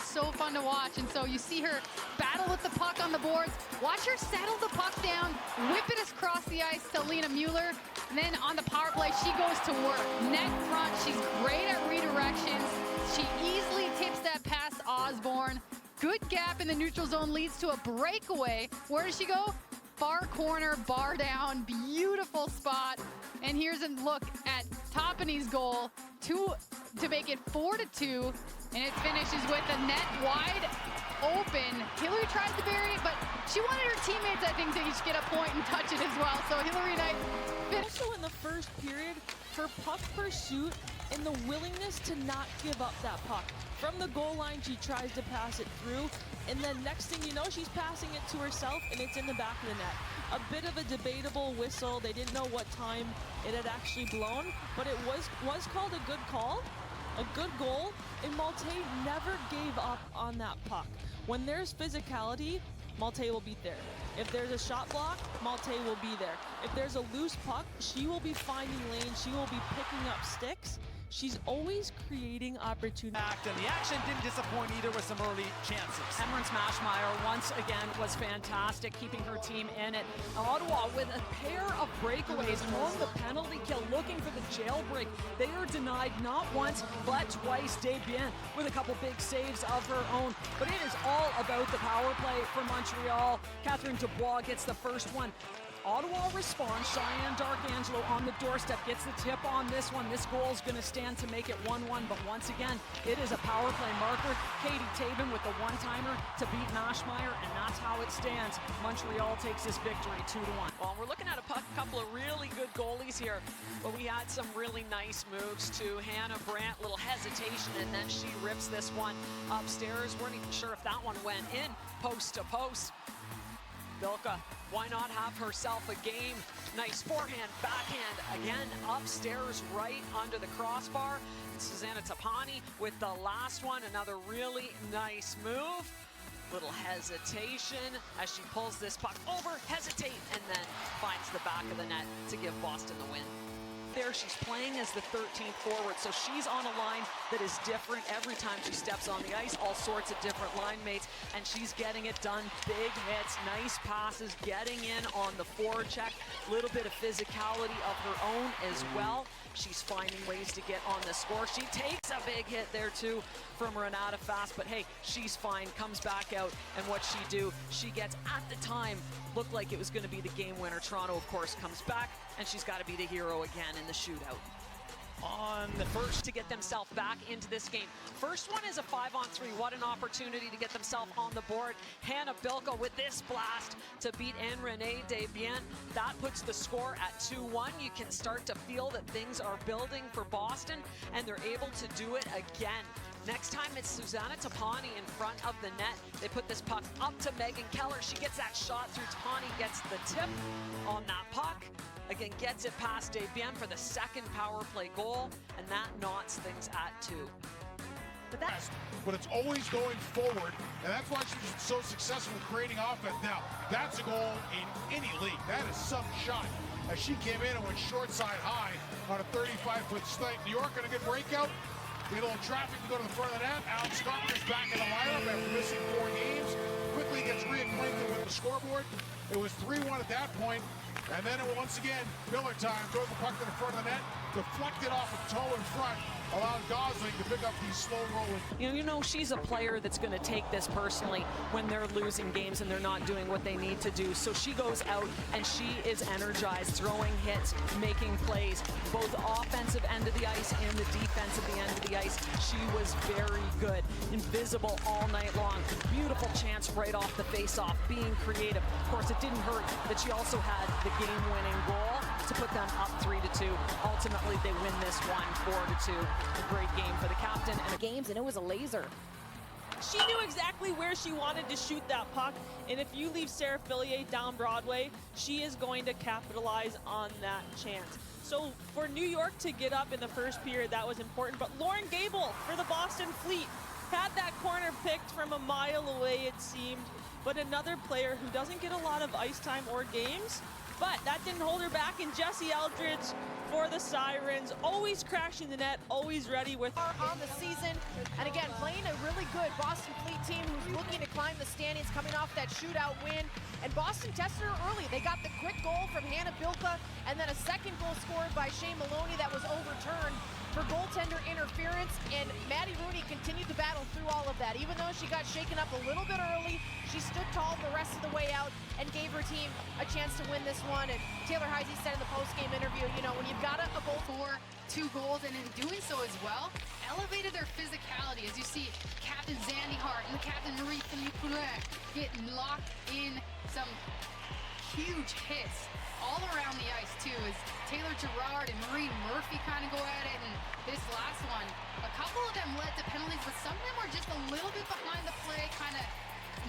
is so fun to watch. And so you see her battle with the puck on the boards. Watch her settle the puck down, whip it across the ice to Lena Mueller. And then on the power play, she goes to work. Net front, she's great at redirections. She easily tips that past Osborne. Good gap in the neutral zone leads to a breakaway. Where does she go? Far corner, bar down, beautiful spot. And here's a look at Toppany's goal to make it 4-2. And it finishes with the net wide open. Hillary tries to bury it, but she wanted her teammates, I think, to each get a point and touch it as well. So Hillary Knight finished. Also in the first period, her puck pursuit and the willingness to not give up that puck. From the goal line, she tries to pass it through, and then next thing you know, she's passing it to herself, and it's in the back of the net. A bit of a debatable whistle. They didn't know what time it had actually blown, but it was called a good call, a good goal, and Malte never gave up on that puck. When there's physicality, Malte will be there. If there's a shot block, Malte will be there. If there's a loose puck, she will be finding lanes, she will be picking up sticks. She's always creating opportunity. And the action didn't disappoint either with some early chances. Emryn Smashmeyer once again was fantastic, keeping her team in it. Ottawa with a pair of breakaways on the penalty kill, looking for the jailbreak. They are denied not once, but twice. Desbiens with a couple big saves of her own. But it is all about the power play for Montreal. Catherine Dubois gets the first one. Ottawa responds. Cheyenne Darkangelo on the doorstep gets the tip on this one. This goal is going to stand to make it 1-1, but once again, it is a power play marker. Katie Tabin with the one-timer to beat Mashmeyer, and that's how it stands. Montreal takes this victory 2-1. Well, we're looking at a couple of really good goalies here, but we had some really nice moves to Hannah Brandt, little hesitation, and then she rips this one upstairs. Weren't even sure if that one went in post to post. Bilka, why not have herself a game? Nice forehand, backhand, again, upstairs, right under the crossbar. Susanna Tapani with the last one, another really nice move. Little hesitation as she pulls this puck over, hesitate, and then finds the back of the net to give Boston the win. There, she's playing as the 13th forward, so she's on a line that is different every time she steps on the ice, all sorts of different line mates, and she's getting it done. Big hits, nice passes, getting in on the forecheck, little bit of physicality of her own as well. She's finding ways to get on the score. She takes a big hit there too from Renata Fast, but hey, she's fine, comes back out, and what she do, she gets, at the time, looked like it was going to be the game winner. Toronto, of course, comes back, and she's got to be the hero again in the shootout. On the first to get themselves back into this game. First one is a 5-on-3. What an opportunity to get themselves on the board. Hannah Bilka with this blast to beat Renee Desbiens. That puts the score at 2-1. You can start to feel that things are building for Boston, and they're able to do it again. Next time it's Susanna Tapani in front of the net. They put this puck up to Megan Keller. She gets that shot through. Tapani gets the tip on that puck. Again, gets it past Desbiens for the second power play goal, and that knots things at 2. But it's always going forward, and that's why she's so successful creating offense. Now, that's a goal in any league. That is some shot. As she came in and went short side high on a 35-foot snipe. New York on a good breakout. A little traffic to go to the front of the net. Alex Carpenter's back in the lineup after missing 4 games. Quickly gets reacquainted with the scoreboard. It was 3-1 at that point. And then it once again, Miller time, throws the puck to the front of the net, deflected off a toe in front, allowed Gosling to pick up these slow rolling. You know, she's a player that's going to take this personally when they're losing games and they're not doing what they need to do. So she goes out and she is energized, throwing hits, making plays, both offensive end of the ice and the defensive end of the ice. She was very good, invisible all night long. Beautiful chance right off the face-off, being creative. Of course, it didn't hurt that she also had the game-winning goal to put them up 3-2. Ultimately, they win this one 4-2. A great game for the captain and games, and it was a laser. She knew exactly where she wanted to shoot that puck, and if you leave Sarah Fillier down Broadway, she is going to capitalize on that chance. So for New York to get up in the first period, that was important, but Lauren Gable for the Boston Fleet had that corner picked from a mile away, it seemed, but another player who doesn't get a lot of ice time or games, but that didn't hold her back, and Jessie Eldridge for the Sirens, always crashing the net, always ready with on the season. And again, playing a really good Boston Fleet team who's looking to climb the standings, coming off that shootout win. And Boston tested her early. They got the quick goal from Hannah Bilka, and then a second goal scored by Shane Maloney that was overturned for goaltender interference. And Maddie Rooney continued to battle through all of that. Even though she got shaken up a little bit early, she stood tall the rest of the way out and gave her team a chance to win this one. And Taylor Heisey said in the post-game interview, you know, when you've got a goal for 2 goals, and in doing so as well, elevated their physicality. As you see, Captain Zandy Hart and the Captain Marie-Philippe Poulin getting locked in some huge hits all around the ice too, as Taylor Gerard and Maureen Murphy kind of go at it. And this last one, a couple of them led to penalties, but some of them were just a little bit behind the play, kind of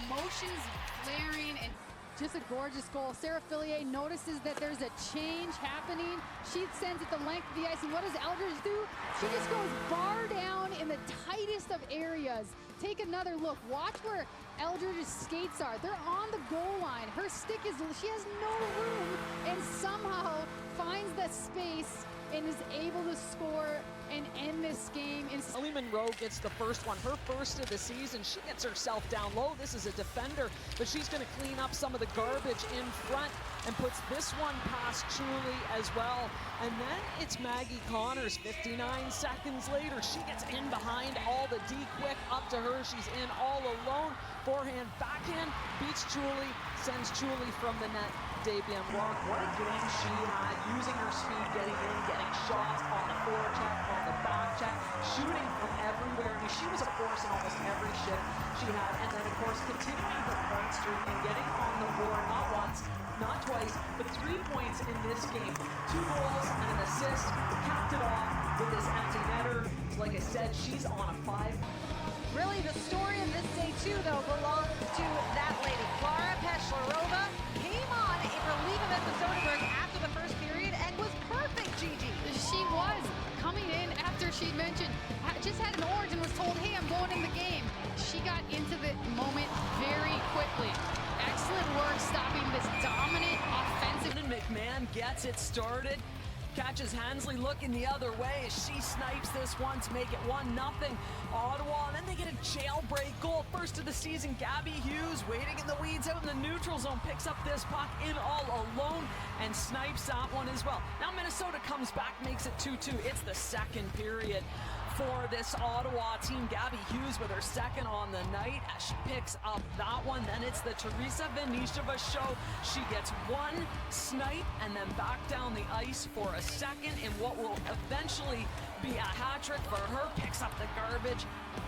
emotions flaring, and just a gorgeous goal. Sarah Fillier notices that there's a change happening. She sends it the length of the ice, and what does Eldridge do? She just goes bar down in the tightest of areas. Take another look. Watch where Eldridge's skates are. They're on the goal line. Her stick is, she has no room, and somehow finds the space and is able to score and end this game. Ellie Monroe gets the first one, her first of the season. She gets herself down low. This is a defender, but she's going to clean up some of the garbage in front and puts this one past Truly as well. And then it's Maggie Connors. 59 seconds later, she gets in behind all the D quick up to her. She's in all alone. Forehand, backhand, beats Truly, sends Truly from the net. Debian Rock, What a game she had, using her speed, getting in, getting shots on the forecheck, on the back check, shooting from everywhere. I mean, she was a force in almost every shift she had. And then, of course, continuing her point streak and getting on the board, not once, not twice, but 3 points in this game. 2 goals and an assist, capped it off with this empty netter. Like I said, she's on a 5. Really, the story of this day, too, though, belongs to that lady. Klara Peshlarova came on in relief of Emma Soderberg after the first period and was perfect, Gigi. She was coming in after she mentioned, just had an orange and was told, hey, I'm going in the game. She got into the moment very quickly. Excellent work stopping this dominant offensive. McMahon gets it started. Catches Hansley looking the other way as she snipes this one to make it 1-0 Ottawa, and then they get a jailbreak goal. First of the season, Gabby Hughes waiting in the weeds out in the neutral zone, picks up this puck in all alone and snipes that one as well. Now Minnesota comes back, makes it 2-2. It's the second period for this Ottawa team. Gabby Hughes with her second on the night as she picks up that one. Then it's the Teresa Venisheva show. She gets one snipe and then back down the ice for a second in what will eventually be a hat trick for her. Picks up the garbage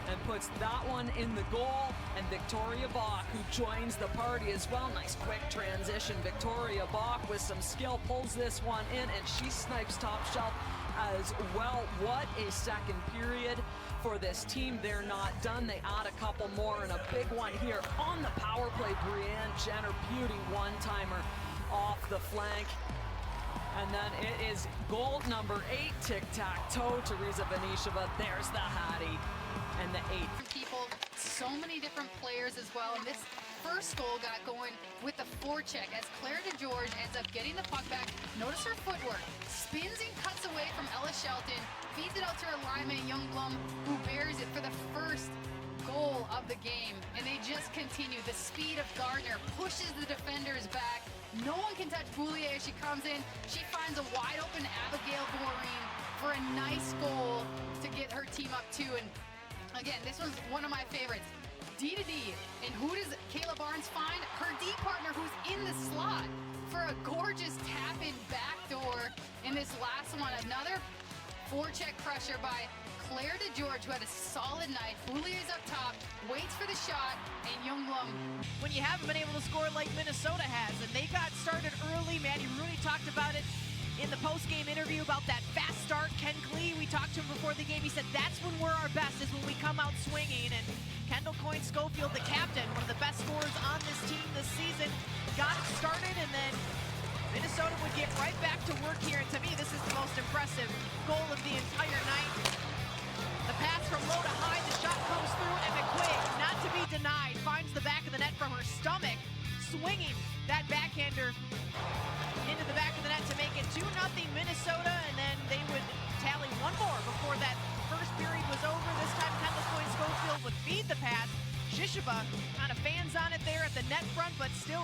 and puts that one in the goal. And Victoria Bach, who joins the party as well. Nice quick transition. Victoria Bach with some skill pulls this one in, and she snipes top shelf as well. What a second period for this team. They're not done. They add a couple more, and a big one here on the power play. Brianne Jenner, beauty one-timer off the flank. And then it is goal number 8, tic-tac-toe. Teresa Venisheva, there's the Hattie and the 8th. People, so many different players as well, and this first goal got going with the forecheck as Claire DeGeorge ends up getting the puck back. Notice her footwork, spins and cuts away from Ella Shelton, feeds it out to her lineman Youngblom, who bears it for the first goal of the game. And they just continue. The speed of Gardner pushes the defenders back. No one can touch Boulier as she comes in. She finds a wide open Abigail Goreen for a nice goal to get her team up 2. And again, this was one of my favorites. D to D. And who does Kayla Barnes find? Her D partner, who's in the slot for a gorgeous tap-in backdoor in this last one. Another forecheck pressure by Claire DeGeorge, who had a solid night. Boulier's up top, waits for the shot, and Youngblom. When you haven't been able to score like Minnesota has, and they got started early. Maddie Rooney talked about it in the post-game interview about that fast start. Ken Klee, we talked to him before the game. He said that's when we're our best, is when we come out swinging. And Kendall Coyne-Schofield, the captain, one of the best scorers on this team this season, got it started, and then Minnesota would get right back to work here. And to me, this is the most impressive goal of the entire night. The pass from low to high, the shot comes through, and McQuaig, not to be denied, finds the back of the net from her stomach. swinging that backhander into the back of the net to make it 2-0 Minnesota, and then they would tally one more before that first period was over. This time Schofield would feed the pass. Shishaba kind of fans on it there at the net front, but still